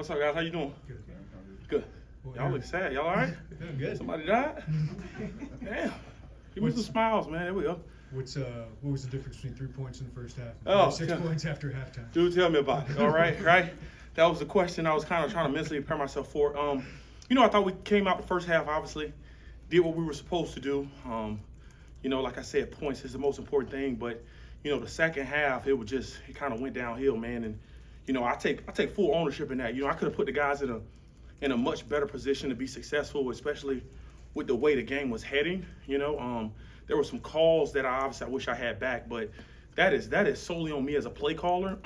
What's up, guys? How you doing? Good. Good. Y'all look sad. Y'all all right? Doing good. Somebody died? Damn. Give me some smiles, man. There we go. What was the difference between 3 points in the first half and Oh, 6 points after halftime? Dude, tell me about it. All right, right? That was the question I was kind of trying to mentally prepare myself for. I thought we came out the first half, obviously, did what we were supposed to do. Like I said, points is the most important thing. But, the second half, it kind of went downhill, man. And, I take full ownership in that. I could have put the guys in a much better position to be successful, especially with the way the game was heading. There were some calls that I wish I had back, but that is solely on me as a play caller.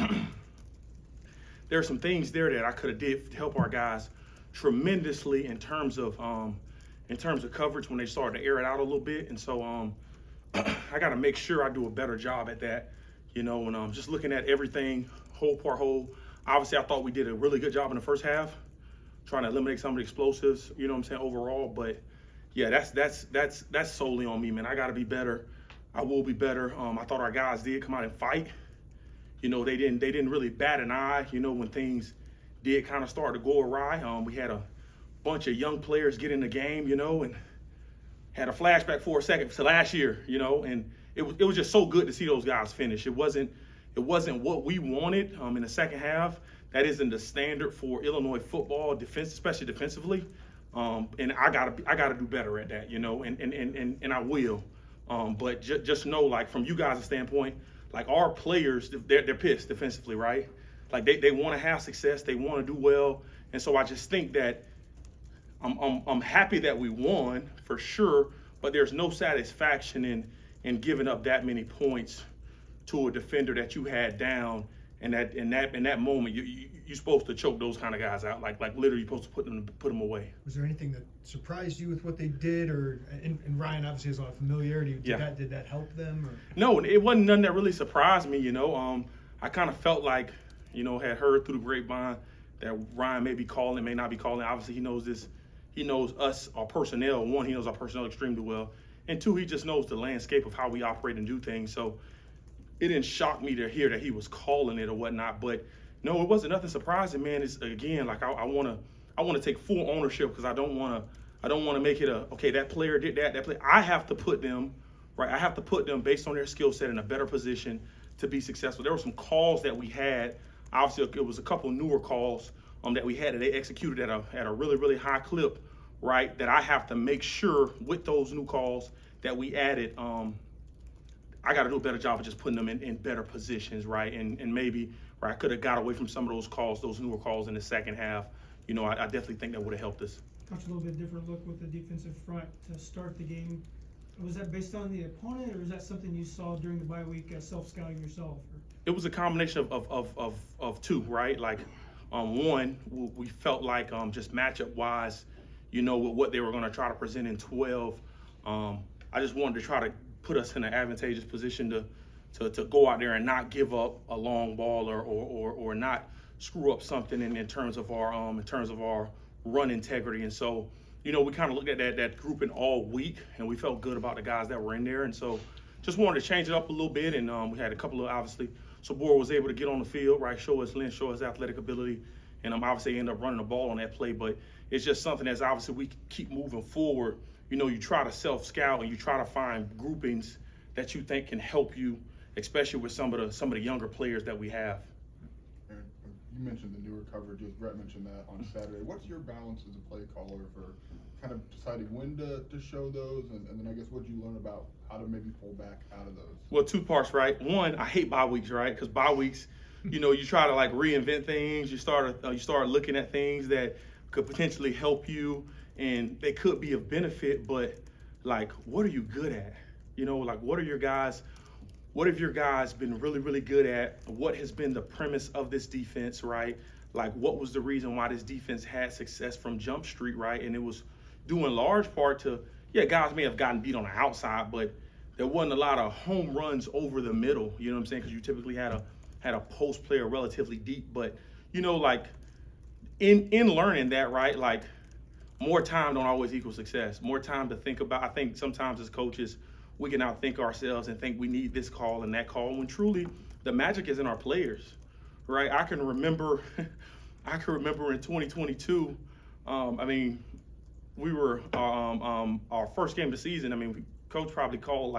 There are some things there that I could have did to help our guys tremendously in terms of coverage when they started to air it out a little bit. And so I got to make sure I do a better job at that. And just looking at everything whole par whole. Obviously, I thought we did a really good job in the first half, trying to eliminate some of the explosives. Overall, but. Yeah, that's solely on me, man. I got to be better. I will be better. I thought our guys did come out and fight. They didn't really bat an eye. When things did kind of start to go awry. We had a bunch of young players get in the game, and had a flashback for a second to last year, and it was just so good to see those guys finish. It wasn't what we wanted in the second half. That isn't the standard for Illinois football defense, especially defensively. And I gotta do better at that, and I will. But just know, like, from you guys' standpoint, like, our players, they're pissed defensively, right? Like, they want to have success, they want to do well, and so I just think that I'm happy that we won for sure, but there's no satisfaction in giving up that many points to a defender that you had down. And in that moment, you're supposed to choke those kind of guys out, like literally you're supposed to put them away. Was there anything that surprised you with what they did, and Ryan obviously has a lot of familiarity. Did that help them? Or? No, it wasn't nothing that really surprised me. I kind of felt like, had heard through the grapevine that Ryan may be calling, may not be calling. Obviously, he knows this. He knows us, our personnel. One, he knows our personnel extremely well, and two, he just knows the landscape of how we operate and do things. So it didn't shock me to hear that he was calling it or whatnot, but no, it wasn't nothing surprising, man. It's again, like I want to take full ownership because I don't want to make it okay, that player did that player. I have to put them right. I have to put them based on their skill set in a better position to be successful. There were some calls that we had. Obviously, it was a couple newer calls that we had that they executed at a really, really high clip, right? That I have to make sure with those new calls that we added. I got to do a better job of just putting them in better positions, right? And maybe I could have got away from some of those calls, those newer calls in the second half. I definitely think that would have helped us. Touch a little bit different look with the defensive front to start the game. Was that based on the opponent, or was that something you saw during the bye week as self-scouting yourself? It was a combination of two, right? Like, one, we felt like just matchup-wise, with what they were going to try to present in 12, I just wanted to try to put us in an advantageous position to go out there and not give up a long ball or not screw up something in terms of our run integrity. And so, we kind of looked at that grouping all week, and we felt good about the guys that were in there. And so just wanted to change it up a little bit. And we had a couple of, obviously, Sabor was able to get on the field, right, show his length, show his athletic ability, and obviously end up running the ball on that play. But it's just something that's obviously we keep moving forward. You try to self-scout and you try to find groupings that you think can help you, especially with some of the younger players that we have. Aaron, you mentioned the newer coverages. Brett mentioned that on Saturday. What's your balance as a play caller for kind of deciding when to show those, and then I guess what did you learn about how to maybe pull back out of those? Well, two parts, right? One, I hate bye weeks, right? Because bye weeks, you try to like reinvent things. You start looking at things that could potentially help you, and they could be of benefit, but like, what are you good at? Like, what have your guys been really, really good at? What has been the premise of this defense, right? Like, what was the reason why this defense had success from Jump Street, right? And it was due in large part to, guys may have gotten beat on the outside, but there wasn't a lot of home runs over the middle, you know what I'm saying? Because you typically had a post player relatively deep, but, like, in learning that, right, like, more time don't always equal success. More time to think about. I think sometimes as coaches, we can outthink ourselves and think we need this call and that call, when truly the magic is in our players, right? I can remember I can remember in 2022, I mean, we were our first game of the season. I mean, coach probably called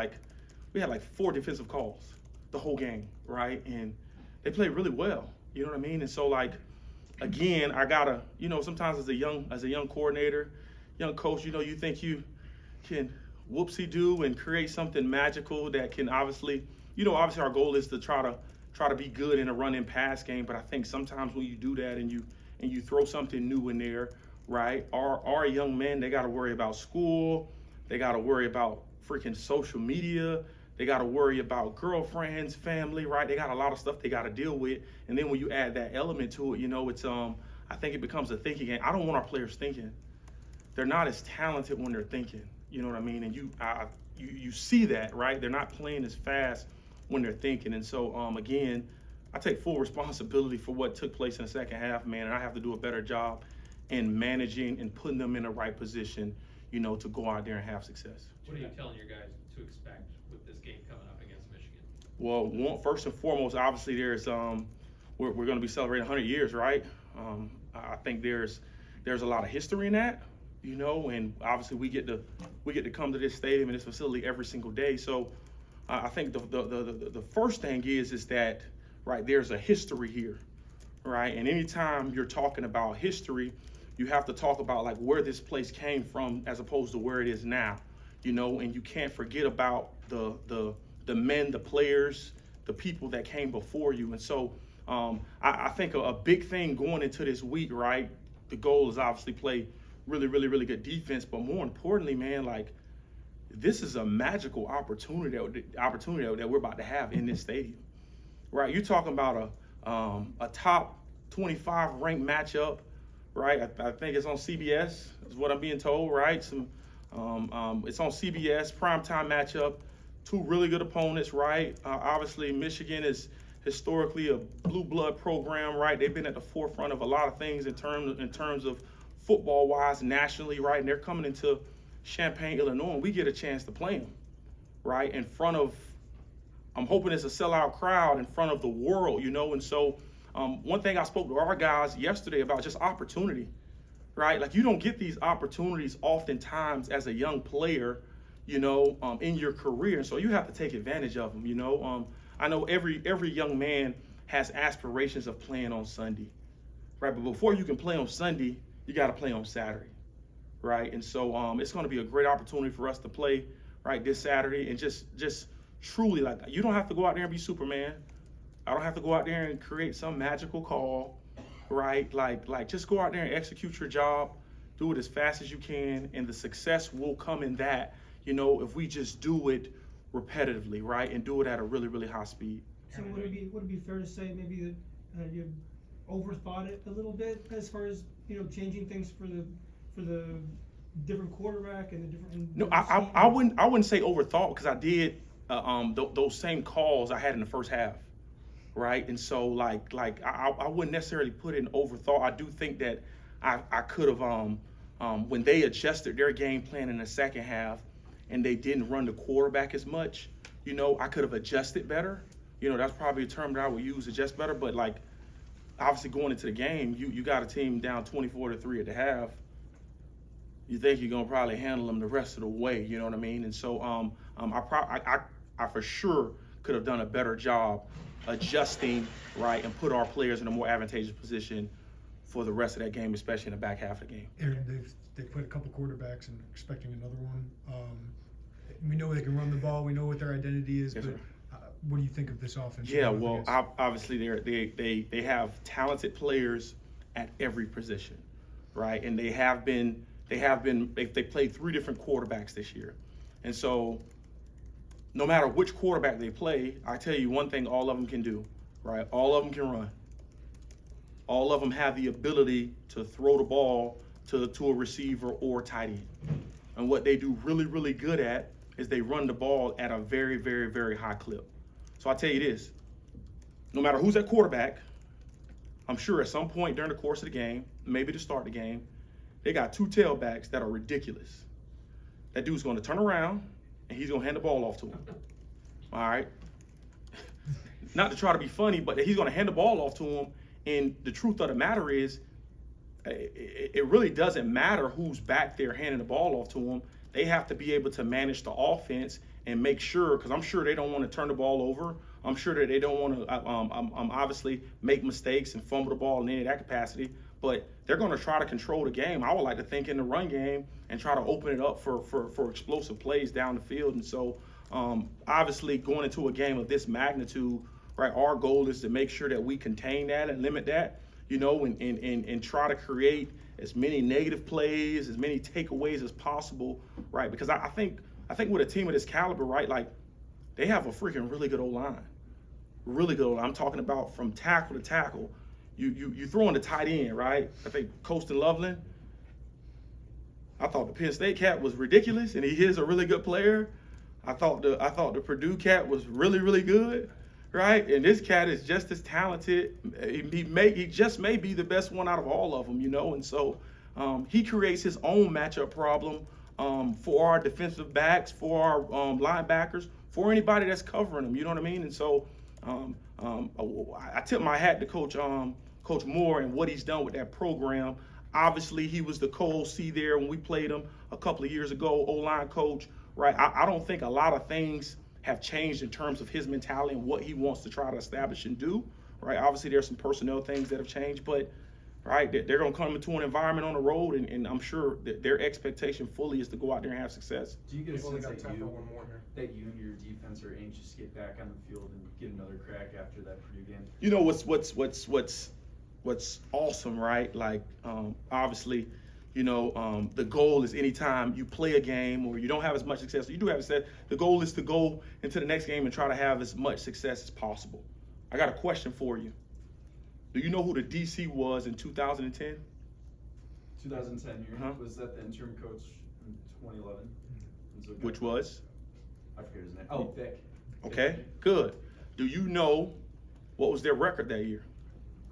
we had like 4 defensive calls the whole game, right? And they played really well. You know what I mean? And so like, again, I gotta, sometimes as a young coordinator, young coach, you think you can whoopsie do and create something magical that can obviously our goal is to try to be good in a run and pass game. But I think sometimes when you do that and you throw something new in there, right? Our young men, they got to worry about school, they got to worry about freaking social media, they got to worry about girlfriends, family, right? They got a lot of stuff they got to deal with. And then when you add that element to it, it's I think it becomes a thinking game. I don't want our players thinking. They're not as talented when they're thinking. You know what I mean? And you see that, right? They're not playing as fast when they're thinking. And so, again, I take full responsibility for what took place in the second half, man, and I have to do a better job in managing and putting them in the right position, to go out there and have success. What are you telling your guys to expect with this game coming up against Michigan? Well, first and foremost, obviously there's we're going to be celebrating 100 years, right? I think there's a lot of history in that, and obviously we get to come to this stadium and this facility every single day. So I think the first thing is that, right, there's a history here, right? And anytime you're talking about history, you have to talk about like where this place came from as opposed to where it is now, and you can't forget about the men, the players, the people that came before you. And so I think a big thing going into this week, right, the goal is obviously play really, really, really good defense, but more importantly, man, like this is a magical opportunity that we're about to have in this stadium, right? You're talking about a top 25 ranked matchup, right? I think it's on CBS, is what I'm being told, right? It's on CBS, primetime matchup, 2 really good opponents, right? Obviously, Michigan is historically a blue blood program, right? They've been at the forefront of a lot of things in terms of football-wise nationally, right? And they're coming into Champaign, Illinois, and we get a chance to play them, right? In front of, I'm hoping it's a sellout crowd in front of the world, And so one thing I spoke to our guys yesterday about just opportunity, right? Like you don't get these opportunities oftentimes as a young player, in your career. And so you have to take advantage of them, I know every young man has aspirations of playing on Sunday, right? But before you can play on Sunday, you got to play on Saturday, right? And so it's going to be a great opportunity for us to play, right, this Saturday and just truly, like, you don't have to go out there and be Superman. I don't have to go out there and create some magical call, right? Like just go out there and execute your job, do it as fast as you can, and the success will come in that, if we just do it repetitively, right, and do it at a really, really high speed. So would it be fair to say maybe that you overthought it a little bit as far as changing things for the different quarterback and the different? No, I wouldn't say overthought, because I did those same calls I had in the first half, right? And so like I wouldn't necessarily put in overthought. I do think that I could have when they adjusted their game plan in the second half and they didn't run the quarterback as much, I could have adjusted better. That's probably a term that I would use, adjust better. But like obviously going into the game, you got a team down 24-3 at the half. You think you're gonna probably handle them the rest of the way, you know what I mean? And so I for sure could have done a better job adjusting, right, and put our players in a more advantageous position for the rest of that game, especially in the back half of the game. Aaron, they've played a couple quarterbacks and expecting another one. We know they can run the ball. We know what their identity is, yes, but what do you think of this offense? Yeah, well, obviously they have talented players at every position, right? And they played 3 different quarterbacks this year, and so no matter which quarterback they play, I tell you one thing: all of them can do, right? All of them can run. All of them have the ability to throw the ball to a receiver or tight end. And what they do really, really good at is they run the ball at a very, very, very high clip. So I tell you this, no matter who's at quarterback, I'm sure at some point during the course of the game, maybe to start the game, they got 2 tailbacks that are ridiculous. That dude's going to turn around and he's going to hand the ball off to him. All right? Not to try to be funny, but he's going to hand the ball off to him And the truth of the matter is, it really doesn't matter who's back there handing the ball off to them. They have to be able to manage the offense and make sure, because I'm sure they don't want to turn the ball over. I'm sure that they don't want to obviously make mistakes and fumble the ball in any of that capacity. But they're going to try to control the game. I would like to think in the run game and try to open it up for explosive plays down the field. And so obviously going into a game of this magnitude, right, our goal is to make sure that we contain that and limit that, you know, and try to create as many negative plays, as many takeaways as possible, right? Because I think with a team of this caliber, right, like they have a freaking really good O-line. Really good O-line. I'm talking about from tackle to tackle. You throw in the tight end, right? I think Colston Loveland, I thought the Penn State cat was ridiculous, and he is a really good player. I thought the Purdue cat was really, really good, right? And this cat is just as talented. He just may be the best one out of all of them, you know. And so he creates his own matchup problem for our defensive backs, for our linebackers, for anybody that's covering them. You know what I mean? And so I tip my hat to Coach Moore and what he's done with that program. Obviously, he was the co-OC there when we played him a couple of years ago, O-line coach, right? I don't think a lot of things have changed in terms of his mentality and what he wants to try to establish and do, right? Obviously, there's some personnel things that have changed, but, right, they're going to come into an environment on the road, and I'm sure that their expectation fully is to go out there and have success. Do you get a We've only sense got that time you, for one more here. that you and your defense are anxious to get back on the field and get another crack after that Purdue game? You know what's awesome, right? Like obviously, you know, the goal is anytime you play a game or you don't have as much success, or you do have success, the goal is to go into the next game and try to have as much success as possible. I got a question for you. Do you know who the DC was in 2010? 2010 year, Uh-huh. was that the interim coach in 2011? So Which was? I forget his name. Oh, Vic. Okay, good. Do you know what was their record that year?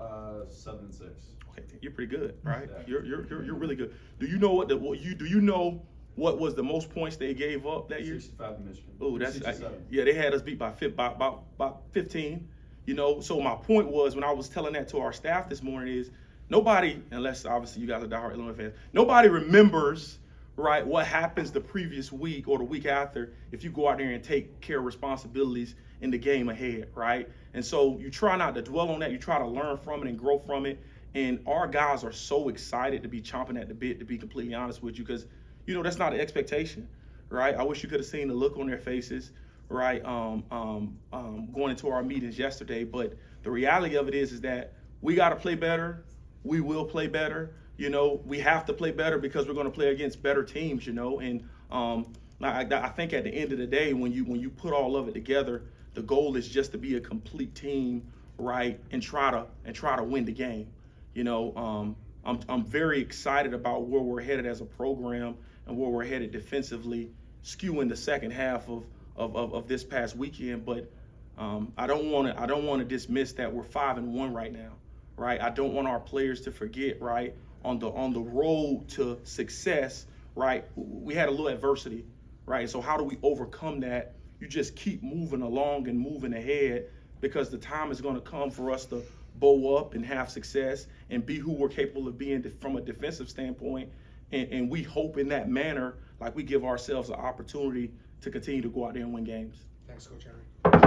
7-6. Okay, you're pretty good, right? Yeah. You're really good. Do you know what was the most points they gave up that year? 65 to Michigan. Oh, that's 67. yeah. They had us beat by about 15. You know, so my point was when I was telling that to our staff this morning is nobody, unless obviously you guys are diehard Illinois fans, nobody remembers, right, what happens the previous week or the week after if you go out there and take care of responsibilities in the game ahead, right? And so you try not to dwell on that. You try to learn from it and grow from it. And our guys are so excited to be chomping at the bit, to be completely honest with you, because, you know, that's not the expectation, right? I wish you could have seen the look on their faces, right, going into our meetings yesterday. But the reality of it is that we got to play better. We will play better. You know, we have to play better because we're going to play against better teams, you know. And I think at the end of the day, when you put all of it together, the goal is just to be a complete team, right, and try to win the game. You know, I'm very excited about where we're headed as a program and where we're headed defensively, skewing the second half of this past weekend. But I don't want to dismiss that we're 5-1 right now, right? I don't want our players to forget, right, on the road to success, right? We had a little adversity, right? So how do we overcome that? You just keep moving along and moving ahead, because the time is going to come for us to bow up and have success and be who we're capable of being from a defensive standpoint. And we hope in that manner, like we give ourselves an opportunity to continue to go out there and win games. Thanks, Coach Henry.